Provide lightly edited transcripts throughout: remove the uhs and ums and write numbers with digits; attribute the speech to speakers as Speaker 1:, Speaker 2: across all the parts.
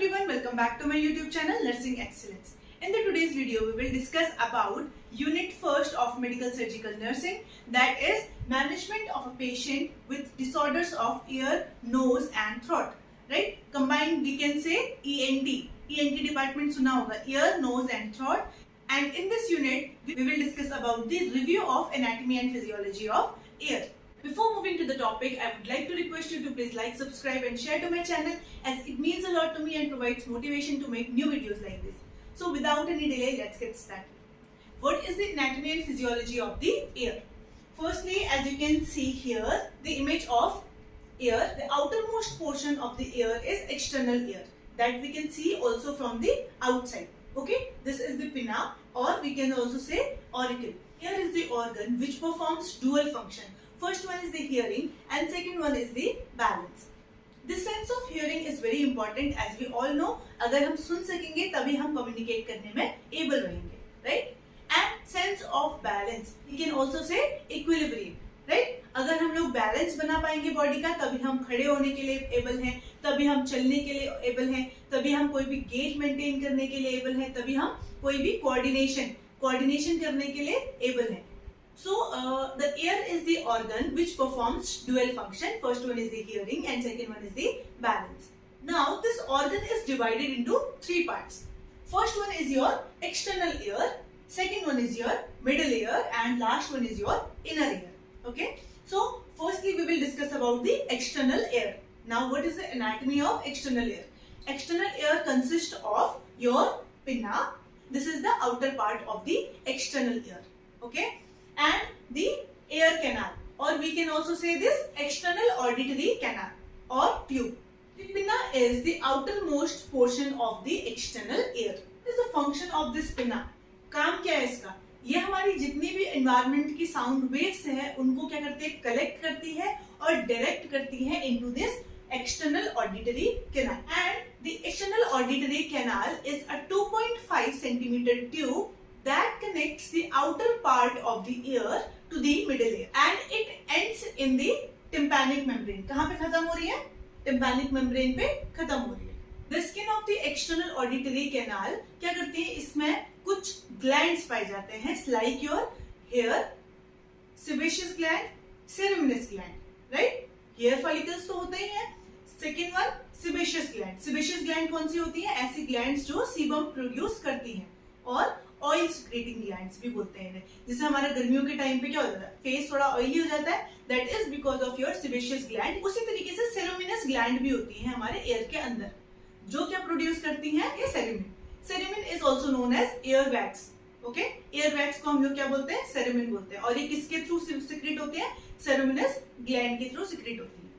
Speaker 1: everyone, welcome back to my YouTube channel Nursing Excellence. In the today's video, we will discuss about Unit 1st of Medical Surgical Nursing, that is management of a patient with disorders of ear, nose and throat. Right? Combined we can say ENT. ENT department सुना होगा, ear, nose and throat. And in this unit, we will discuss about the review of anatomy and physiology of ear. Before moving to the topic, I would like to request you to please like, subscribe and share to my channel, as it means a lot to me and provides motivation to make new videos like this. So without any delay, let's get started. What is the anatomy and physiology of the ear? Firstly, as you can see here, the image of ear, the outermost portion of the ear is external ear, that we can see also from the outside. Okay, this is the pinna, or we can also say auricle. Here is the organ which performs dual function. First one is the hearing and second one is the balance. This sense of hearing is very important, as we all know. अगर हम सुन सकेंगे तभी हम communicate करने में able रहेंगे, right? And sense of balance, we can also say equilibrium, right? अगर हम लोग बैलेंस बना पाएंगे बॉडी का, तभी हम खड़े होने के लिए एबल हैं, तभी हम चलने के लिए एबल हैं, तभी हम कोई भी गेट मेंटेन करने के लिए एबल हैं, तभी हम कोई भी कोऑर्डिनेशन करने के लिए एबल हैं. So the ear is the organ which performs dual function. First one is the hearing and second one is the balance. Now this organ is divided into three parts. First one is your external ear, second one is your middle ear and last one is your inner ear. Okay. So firstly we will discuss about the external ear. Now what is the anatomy of external ear? External ear consists of your pinna. This is the outer part of the external ear. Okay. And the ear canal, or we can also say this external auditory canal or tube. The pinna is the outermost portion of the external ear. What is the function of this pinna? काम क्या है इसका? ये हमारी जितनी भी environment की sound waves है, उनको क्या करती है? Collect करती है और direct करती है into this external auditory canal. And the external auditory canal is a 2.5 centimeter tube that connects the outer part of the ear to the middle ear, and it ends in the tympanic membrane. कहाँ पे खत्म हो रही है? Tympanic membrane पे खत्म हो रही है. The skin of the external auditory canal क्या करती है? इसमें कुछ glands पाए जाते हैं, like your hair, sebaceous gland, ceruminous gland, right? Hair follicles तो होते ही हैं. Second one, sebaceous gland. Sebaceous gland कौन सी होती है? ऐसी glands जो sebum produce करती हैं, और ऑयल सिक्रेटिंग ग्लैंड्स भी बोलते हैं इन्हें. जैसे हमारा गर्मियों के टाइम पे क्या होता है, फेस थोड़ा ऑयली हो जाता है, that is because of your sebaceous gland. उसी तरीके से सेरोमिनस ग्लैंड भी होती है हमारे एयर के अंदर, जो क्या प्रोड्यूस करती हैं? ये cerumen. Cerumen is also known as ear wax. Okay, ear wax को हम लोग क्या बोलते हैं? सेरेमिन बोलते हैं. और ये किसके थ्रू सिक्रेट होती है? सेरोमिनस ग्लैंड के थ्रू सिक्रेट होती है.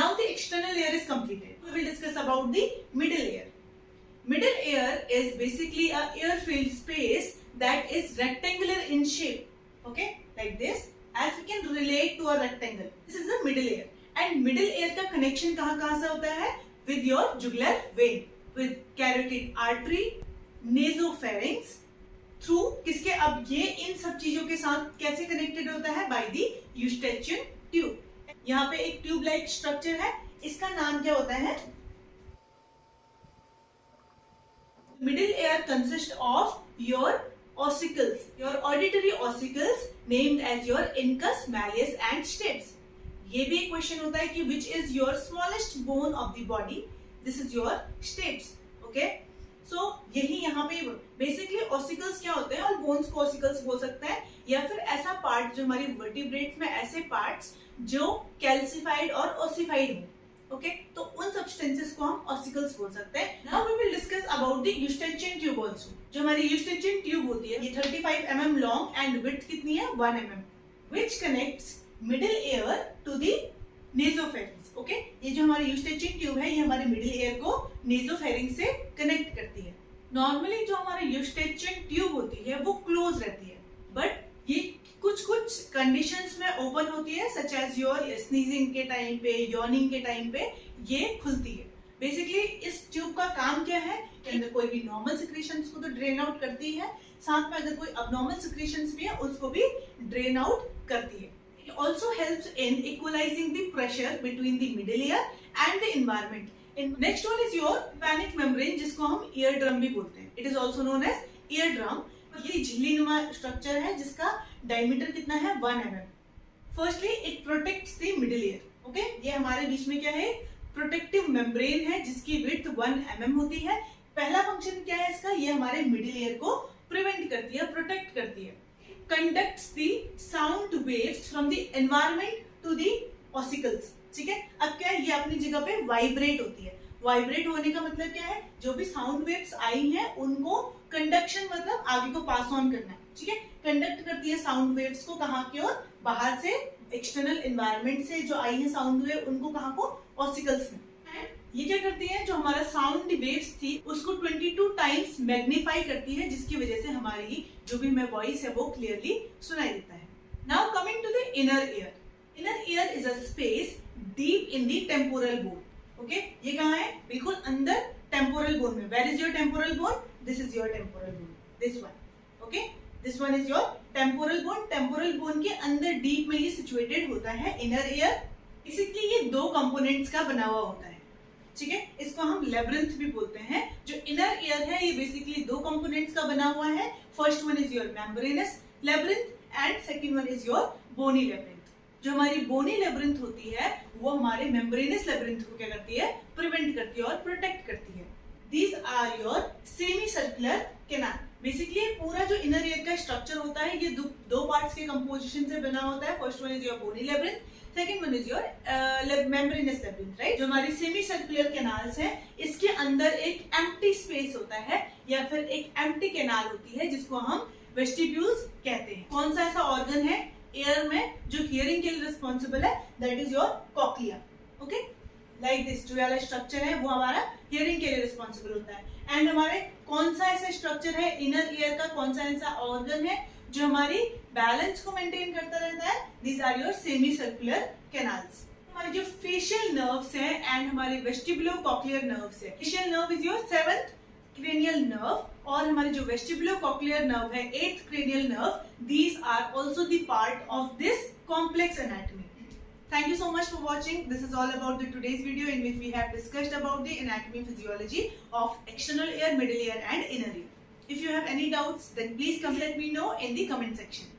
Speaker 1: Now the external ear is completed. We will discuss about the middle ear. Middle ear is basically a air-filled space that is rectangular in shape. Okay, like this. As we can relate to a rectangle. This is the middle ear. And middle ear का connection कहाँ से होता है? With your jugular vein, with carotid artery, nasopharynx, through किसके? अब ये इन सब चीजों के साथ कैसे connected होता है? By the eustachian tube. यहाँ पे एक tube-like structure है. इसका नाम क्या होता है? Middle ear consists of your ossicles, your auditory ossicles named as your incus, malleus and stapes. ये भी एक क्वेश्चन होता है कि which is your smallest bone of the body? This is your stapes. Okay? So यही यहाँ पे basically ossicles क्या होते हैं, और bones को ossicles बोल सकते हैं, या फिर ऐसा part जो हमारी vertebrates में ऐसे parts जो calcified और ossified हो. ओके, तो उन सब्सटेंसेस को हम ऑसिकल्स बोल सकते हैं. Now we will discuss about the Eustachian tube also. जो हमारी यूस्टेचियन ट्यूब होती है, ये 35 mm लॉन्ग एंड विड्थ कितनी है? 1 mm, which connects middle ear to the nasopharynx. Okay, ये जो हमारी यूस्टेचियन ट्यूब है, ये हमारे मिडिल ईयर को नेसोफेरिंक्स से कनेक्ट करती है. नॉर्मली जो हमारी यूस्टेचियन ट्यूब होती है वो क्लोज रहती है, बट ये कुछ कंडीशंस में ओपन होती है, सच एज योर स्नीजिंग के टाइम पे, यॉर्निंग के टाइम पे ये खुलती है. बेसिकली इस ट्यूब का काम क्या है? कि अंदर कोई भी नॉर्मल सिक्रेशंस को तो ड्रेन आउट करती है, साथ में अगर कोई अबनॉर्मल सिक्रेशंस भी है उसको भी ड्रेन आउट करती है. It also helps in equalising the pressure between the middle ear and the environment. Next one is your tympanic membrane, ear drum भी बोलते हैं, it is also known as ear drum. ये झिल्ली नुमा structure है जिसका डायमीटर कितना है 1 mm। Firstly it protects the middle year, okay. ये हमारे बीच में क्या है, प्रोटेक्टिव मेम्ब्रेन है जिसकी विड्थ 1 mm होती है। पहला फंक्शन क्या है इसका, ये हमारे मिडिल ईयर को प्रिवेंट करती है, प्रोटेक्ट करती है। Conducts the sound waves from the environment to the ossicles, ठीक है। अब क्या है, ये अपनी जगह पे वाइब्रेट होती है। वाइब्रेट होने का मतलब क्या है, जो भी साउंड वेव्स आई हैं उनको कंडक्शन मतलब आगे को पास ऑन करना है, ठीक है। कंडक्ट करती है साउंड वेव्स को, कहाँ की ओर, बाहर से, एक्सटर्नल एनवायरनमेंट से जो आई है साउंड वेव, उनको कहाँ को, ऑसिकल्स में। ये क्या करती है, जो हमारा साउंड वेव्स थी उसको 22 टाइम्स मैग्नीफाई करती है, जिसकी वजह से हमारी जो भी हमें वॉइस है वो क्लियरली सुनाई देता है। Now coming to the inner ear. Inner ear is a space deep in the temporal bone, okay. ये कहाँ है, बिल्कुल अंदर टेम्पोरल बोन में। Where is your temporal bone, this is your temporal bone, this one, okay. This one is your temporal bone. Temporal bone के अंदर deep में ये सिचुएटेड होता है इनर ईयर। बेसिकली ये 2 कंपोनेंट्स का बना हुआ होता है, ठीक है। इसको हम लेब्रिंथ भी बोलते हैं। जो इनर ईयर है ये बेसिकली 2 कंपोनेंट्स का बना हुआ है। First one is your membranous labyrinth and second one is your bony labyrinth. जो हमारी बोनी लेब्रिंथ होती है वो हमारे मेम्ब्रेनस लेब्रिंथ को क्या करती है, प्रिवेंट करती है और प्रोटेक्ट करती है। These are your semicircular canal. Basically पूरा जो इनर ईयर का स्ट्रक्चर होता है ये 2 पार्ट्स के कंपोजिशन से बना होता है। First one is your bony labyrinth, second one is your membranous labyrinth, right. जो हमारी सेमी सर्कुलर कैनाल्स है इसके अंदर एक एम्प्टी स्पेस होता है या फिर एक एम्प्टी कैनाल होती है जिसको हम वेस्टिब्यूल्स कहते हैं। कौन सा ऐसा ऑर्गन है एयर में जो हियरिंग के लिए रिस्पॉन्सिबल है, that is your cochlea, okay. Like this जो वाला स्ट्रक्चर है वो हमारा हियरिंग के लिए रिस्पॉन्सिबल होता है। एंड हमारे कौन सा ऐसा स्ट्रक्चर है इनर ईयर का, कौन सा ऐसा ऑर्गन है जो हमारी बैलेंस को मेंटेन करता रहता है, these are your semicircular canals. हमारे जो फेशियल नर्व्स हैं एंड हमारे वेस्टिबुलो कॉक्लियर नर्व्स है। Facial nerve is your 7th cranial nerve और हमारे जो वेस्टिबुलो कॉक्लियर नर्व है 8th cranial nerve, these are also the part of this complex anatomy. Thank you so much for watching. This is all about the today's video in which we have discussed about the anatomy and physiology of external ear, middle ear and inner ear. If you have any doubts then please come let me know in the comment section.